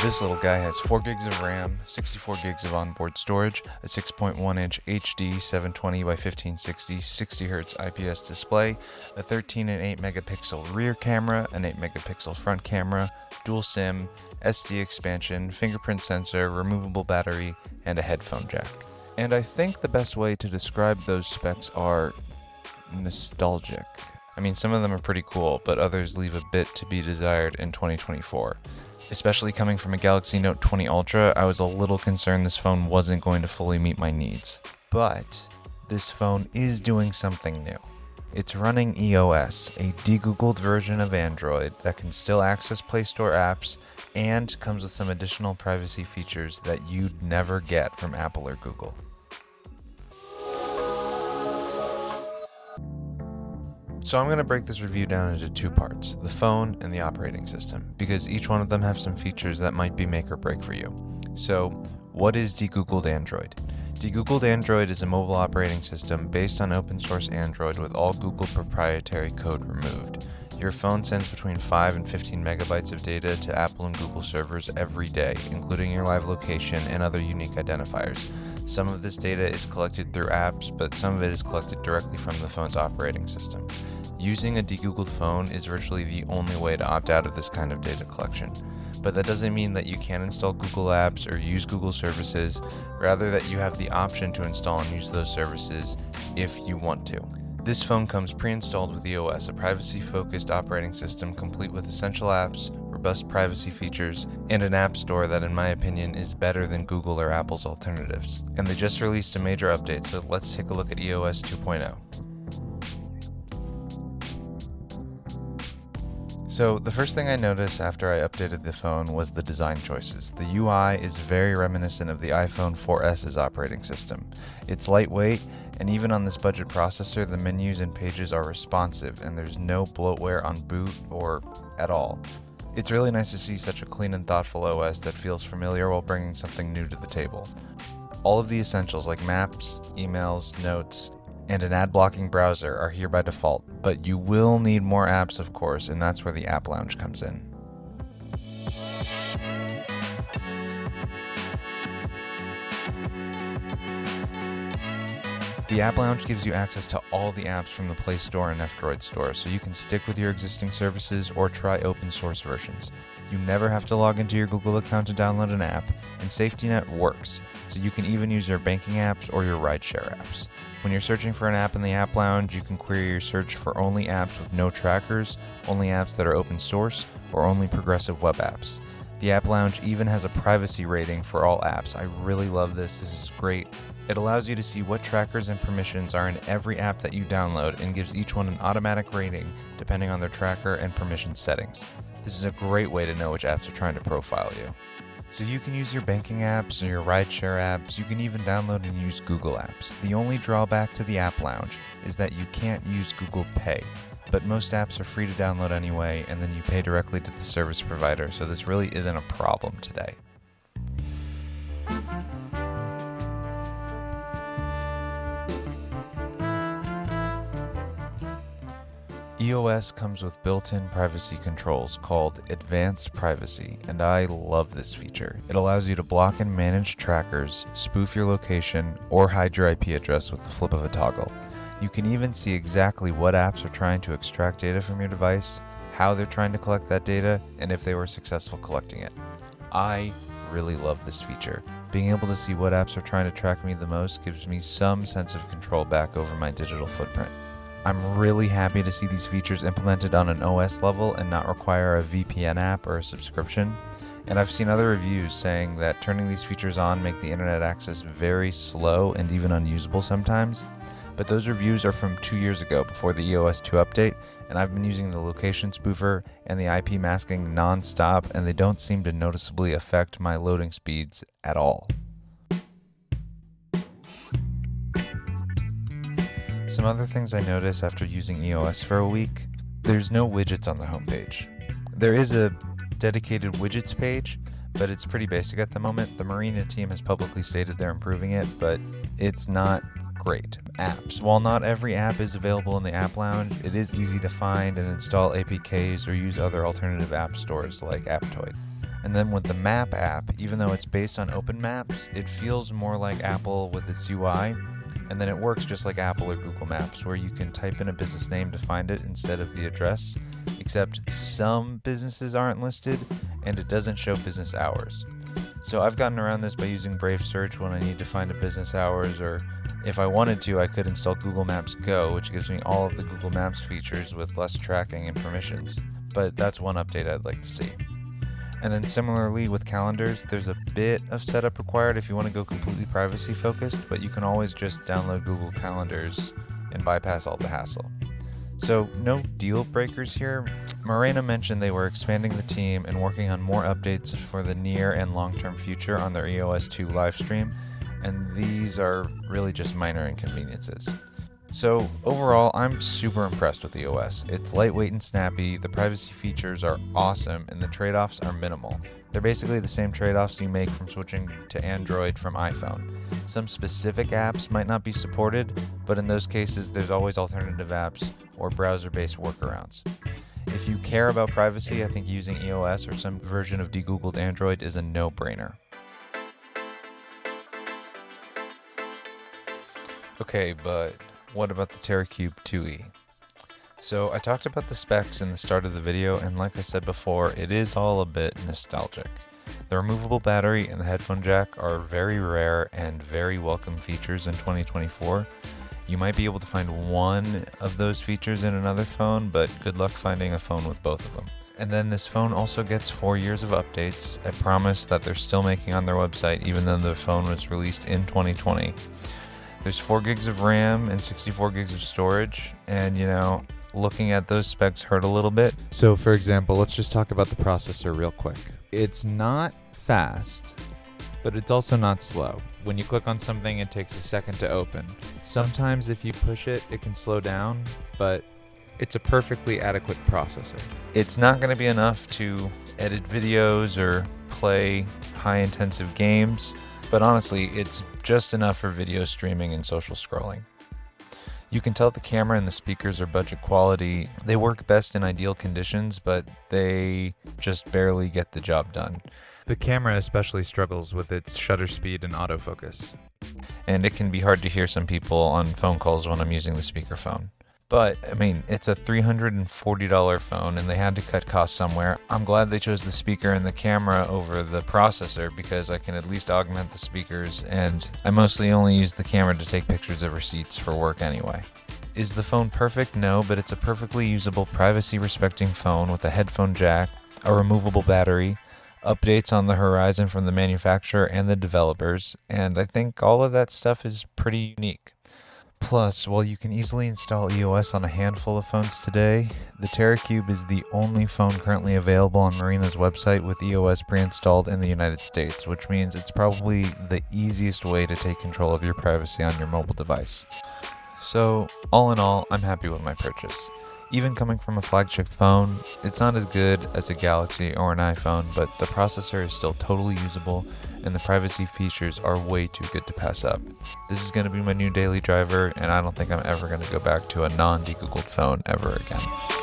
This little guy has 4 gigs of RAM, 64 gigs of onboard storage, a 6.1-inch HD 720 by 1560 60Hz IPS display, a 13 and 8 megapixel rear camera, an 8 megapixel front camera, dual SIM, SD expansion, fingerprint sensor, removable battery, and a headphone jack. And I think the best way to describe those specs are nostalgic. I mean, some of them are pretty cool, but others leave a bit to be desired in 2024. Especially coming from a Galaxy Note 20 Ultra, I was a little concerned this phone wasn't going to fully meet my needs. But this phone is doing something new. It's running EOS, a de-Googled version of Android that can still access Play Store apps and comes with some additional privacy features that you'd never get from Apple or Google. So I'm going to break this review down into 2 parts, the phone and the operating system, because each one of them have some features that might be make or break for you. So, what is de-Googled Android? De-Googled Android is a mobile operating system based on open source Android with all Google proprietary code removed. Your phone sends between 5 and 15 megabytes of data to Apple and Google servers every day, including your live location and other unique identifiers. Some of this data is collected through apps, but some of it is collected directly from the phone's operating system. Using a de-Googled phone is virtually the only way to opt out of this kind of data collection. But that doesn't mean that you can't install Google apps or use Google services, rather that you have the option to install and use those services if you want to. This phone comes pre-installed with EOS, a privacy-focused operating system complete with essential apps, robust privacy features, and an app store that in my opinion is better than Google or Apple's alternatives. And they just released a major update, so let's take a look at EOS 2.0. So the first thing I noticed after I updated the phone was the design choices. The UI is very reminiscent of the iPhone 4S's operating system. It's lightweight, and even on this budget processor, the menus and pages are responsive, and there's no bloatware on boot or at all. It's really nice to see such a clean and thoughtful OS that feels familiar while bringing something new to the table. All of the essentials like maps, emails, notes, and an ad-blocking browser are here by default, but you will need more apps, of course, and that's where the App Lounge comes in. The App Lounge gives you access to all the apps from the Play Store and F-Droid Store, so you can stick with your existing services or try open source versions. You never have to log into your Google account to download an app, and SafetyNet works, so you can even use your banking apps or your rideshare apps. When you're searching for an app in the App Lounge, you can query your search for only apps with no trackers, only apps that are open source, or only progressive web apps. The App Lounge even has a privacy rating for all apps. I really love this. This is great. It allows you to see what trackers and permissions are in every app that you download and gives each one an automatic rating depending on their tracker and permission settings. This is a great way to know which apps are trying to profile you. So you can use your banking apps or your rideshare apps. You can even download and use Google apps. The only drawback to the App Lounge is that you can't use Google Pay. But most apps are free to download anyway, and then you pay directly to the service provider, so this really isn't a problem today. EOS comes with built-in privacy controls called Advanced Privacy, and I love this feature. It allows you to block and manage trackers, spoof your location, or hide your IP address with the flip of a toggle. You can even see exactly what apps are trying to extract data from your device, how they're trying to collect that data, and if they were successful collecting it. I really love this feature. Being able to see what apps are trying to track me the most gives me some sense of control back over my digital footprint. I'm really happy to see these features implemented on an OS level and not require a VPN app or a subscription. And I've seen other reviews saying that turning these features on make the internet access very slow and even unusable sometimes. But those reviews are from 2 years ago before the EOS 2 update, and I've been using the location spoofer and the IP masking non-stop, and they don't seem to noticeably affect my loading speeds at all. Some other things I noticed after using EOS for a week: there's no widgets on the homepage. There is a dedicated widgets page, but it's pretty basic at the moment. The Marina team has publicly stated they're improving it, but it's not great. Apps. While not every app is available in the App Lounge, it is easy to find and install APKs or use other alternative app stores like Aptoid. And then with the Map app, even though it's based on Open Maps, it feels more like Apple with its UI. And then it works just like Apple or Google Maps, where you can type in a business name to find it instead of the address, except some businesses aren't listed, and it doesn't show business hours. So I've gotten around this by using Brave Search when I need to find a business hours, or if I wanted to, I could install Google Maps Go, which gives me all of the Google Maps features with less tracking and permissions. But that's one update I'd like to see. And then similarly with calendars, there's a bit of setup required if you want to go completely privacy focused, but you can always just download Google Calendars and bypass all the hassle. So no deal breakers here. Morena mentioned they were expanding the team and working on more updates for the near and long-term future on their EOS 2 live stream, and these are really just minor inconveniences. So overall, I'm super impressed with EOS. It's lightweight and snappy, the privacy features are awesome, and the trade-offs are minimal. They're basically the same trade-offs you make from switching to Android from iPhone. Some specific apps might not be supported, but in those cases, there's always alternative apps or browser-based workarounds. If you care about privacy, I think using EOS or some version of de-Googled Android is a no-brainer. Okay, but what about the Teracube 2e? So I talked about the specs in the start of the video, and like I said before, it is all a bit nostalgic. The removable battery and the headphone jack are very rare and very welcome features in 2024. You might be able to find one of those features in another phone, but good luck finding a phone with both of them. And then this phone also gets 4 years of updates, a promise that they're still making on their website even though the phone was released in 2020. There's 4 gigs of RAM and 64 gigs of storage, and looking at those specs hurt a little bit. So for example, let's just talk about the processor real quick. It's not fast, but it's also not slow. When you click on something, it takes a second to open. Sometimes if you push it, it can slow down, but it's a perfectly adequate processor. It's not going to be enough to edit videos or play high-intensive games, but honestly, it's just enough for video streaming and social scrolling. You can tell the camera and the speakers are budget quality. They work best in ideal conditions, but they just barely get the job done. The camera especially struggles with its shutter speed and autofocus. And it can be hard to hear some people on phone calls when I'm using the speakerphone. But, it's a $340 phone and they had to cut costs somewhere. I'm glad they chose the speaker and the camera over the processor because I can at least augment the speakers, and I mostly only use the camera to take pictures of receipts for work anyway. Is the phone perfect? No, but it's a perfectly usable, privacy-respecting phone with a headphone jack, a removable battery, updates on the horizon from the manufacturer and the developers, and I think all of that stuff is pretty unique. Plus, while you can easily install EOS on a handful of phones today, the Teracube is the only phone currently available on Morena's website with EOS pre-installed in the United States, which means it's probably the easiest way to take control of your privacy on your mobile device. So, all in all, I'm happy with my purchase. Even coming from a flagship phone, it's not as good as a Galaxy or an iPhone, but the processor is still totally usable, and the privacy features are way too good to pass up. This is going to be my new daily driver, and I don't think I'm ever going to go back to a non-de-Googled phone ever again.